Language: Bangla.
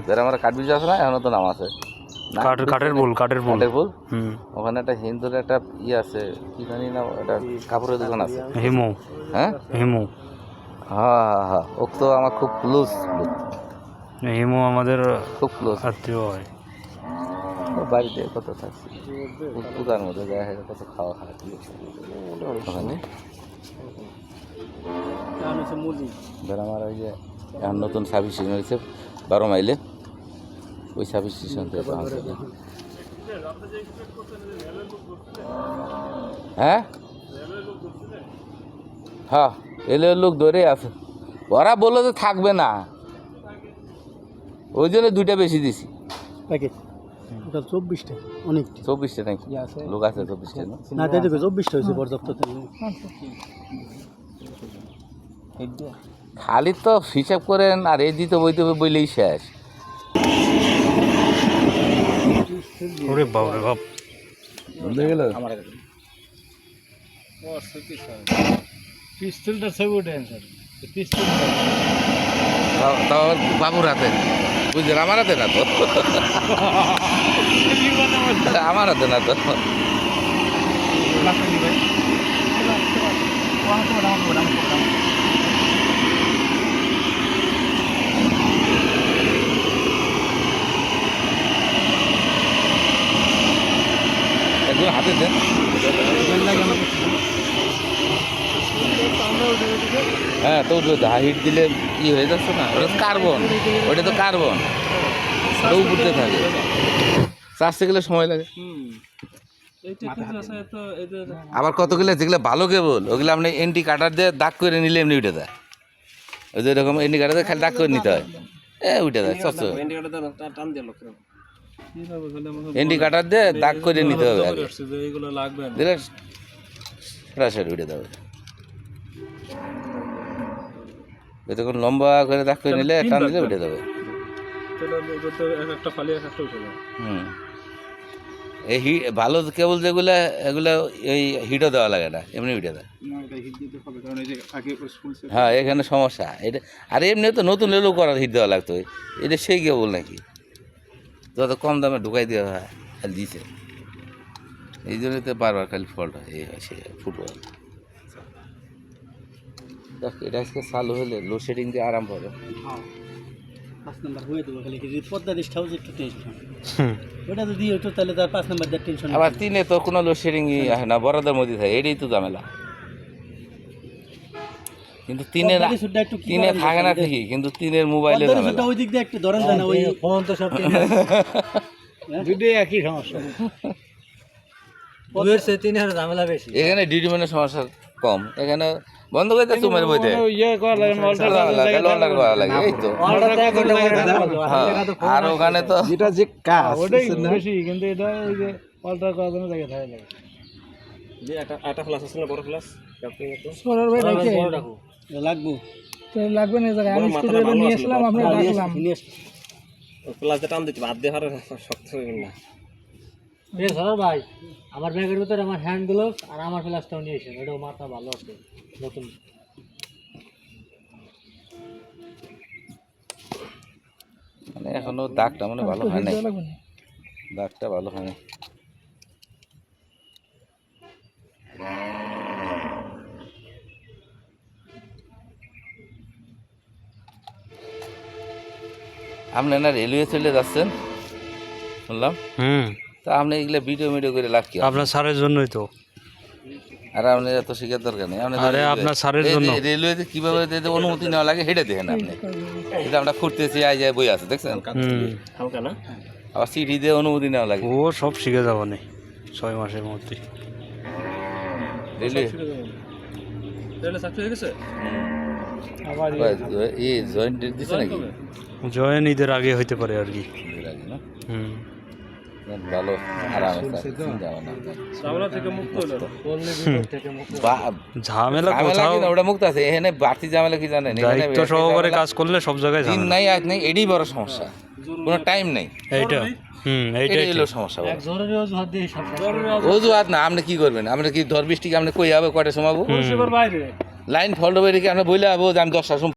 যারা আমরা কাঠ বিজয় আছে না এখনো তো নাম আছে কাঠের পুল ওখানে একটা হিন্দুর একটা আছে কি জানি না একটা কাপড়ের দোকান আছে হিমু হ্যাঁ হ্যাঁ ও তো আমার খুব ক্লোজ হিমু আমাদের খুব ক্লোজ আত্মীয় হয় বাড়িতে কত থাকছে পূজার মধ্যে দেখা হয় কত খাওয়া ওখানে আমার ওই যে এখন নতুন সার্ভিস স্টেশন হয়েছে 12 মাইলে ওই সার্ভিস স্টেশন থেকে হ্যাঁ হ্যাঁ এলের লোক ধরে আছে ওরা বললো যে থাকবে না ওই জন্য 2টা বেশি দিছি 24টা অনেক 24টা নাকি লোক আছে 24টা না তাই দেখো 24টা হয়েছে পর্যাপ্ত খালি তো হিসাব করেন আর এই দিতে বইতে বইলেই শেষ ওরে বাপ রে বাপ বন্ধ গেল পিস্তলটা ছবি ওঠেন স্যার পিস্তল তাও বাবুর হাতে বুঝলেন আমার হাতে না তো আমার হাতে না তো একদম হাতে দেন হ্যাঁ তো হিট দিলে ই হয়ে যাচ্ছে না ওটা কার্বন ওটা তো কার্বন উপরতে থাকে চার্জতে গেলে সময় লাগে আবার কতগুলো যেগুলো ভালো কেবল ওগুলো আপনি এন্টি কাটার দিয়ে দাগ করে নিলে এমনি উঠে যায় ওই যে এরকম এন্টি কাটার দিয়ে খালি দাগ করে নিতে হয় উঠে যায় চচ্চ এন্টি কাটার দিয়ে দাগ করে নিতে হবে দিলে সরাসরি উঠে যাবে যতক্ষণ লম্বা করে দাগ করে নিলে টান দিলে উঠে যাবে এই ভালো কেবল যেগুলো এগুলো এই হিটও দেওয়া লাগে না এমনি উঠে দেয় হ্যাঁ এখানে সমস্যা এটা আর এমনি তো নতুন এলো করার হিট দেওয়া লাগতো এটা সেই কেবল নাকি যত কম দামে ঢুকাই দেওয়া হয় খালি দিছে এই জন্যই তো বারবার খালি ফল্ট হয় এই হয় সে ফুটবল দেখ এটা আজকে চালু হলে লোডশেডিং দিয়ে আরাম পাবে 5 নাম্বার হয়ে দেবো খালি পদ্মা রেস্ট হাউস একটু টেনশন ওটা যদি একটু তাহলে তার 5 নাম্বার দিয়ে টেনশন আবার 3-এ তো কোনো লোডশেডিংই আসে না বরাদের মধ্যে থাকে এটাই তো ঝামেলা কিন্তু 3-এ থাকে না ঠিকই কিন্তু 3-এর মোবাইলে ঝামেলা ওই দিক দিয়ে একটু ধরেন না ওই ফোন তো সব দুটো একই সমস্যা ওদের সে 3-এর ঝামেলা বেশি এখানে ডিডিমেনের সমস্যা কম এখানে বন্ধ করে দিতে তোমার বইতে এই তো আর ওখানে তো যেটা যে কাজ ওটাই বেশি কিন্তু এটা ওই যে অল্টার করার জন্য জায়গা থাকে লাগে যে একটা ক্লাস আছে না বড় ক্লাস আপনি একটু সরার ভাই রাখে লাগবে তো লাগবে না জায়গা আমি স্কুলে নিয়ে আসলাম আপনি রাখলাম ক্লাসে টান দিতে বাদ দিয়ে হারে শক্ত হয়ে না এ সরার ভাই আমার ব্যাগের ভিতরে আমার হ্যান্ড গ্লোভস আর আমার ফ্লাশটাও নিয়ে এসেছেন ওটাও মাথা ভালো আছে নতুন মানে এখনো দাগটা মানে ভালো হয় না দাগটা ভালো হয় না আপনি না রেলওয়ে চলে যাচ্ছেন শুনলাম তা আপনি এগুলো ভিডিও করে লাভ কি আপনার স্যারের জন্যই তো আর আপনি এত শিখার দরকার নেই আরে আপনার স্যারের জন্য রেলওয়েতে কিভাবে অনুমতি নেওয়া লাগে সেটা দেখেন আপনি এটা আমরা ঘুরতেছি আই যায় বই আছে দেখছেন আবার সিটি দিয়ে অনুমতি নেওয়া লাগে ও সব শিখে যাবো না 6 মাসের মধ্যে রেলওয়ে আবার জয়েন্ট ডেট দিছে নাকি জয়েন ঈদের আগে হইতে পারে আর কি ঈদের আগে না ভালো আরামে ঝামেলা কোথাও ওটা মুক্ত আছে এখানে বাড়তি ঝামেলা কি জানেন দায়িত্ব সহকারে কাজ করলে সব জায়গায় দিন নাই আজ নেই এটাই বড় সমস্যা কোনো টাইম নেই এইটা এইটাই হলো সমস্যা অজুহাত না আপনি কি করবেন আপনি কি ধর বৃষ্টিকে আপনি কই যাবে কয়টা সময় লাইন ফল্ট হবে রেখে আপনি বইলে যাবো যে আমি 10টার সময়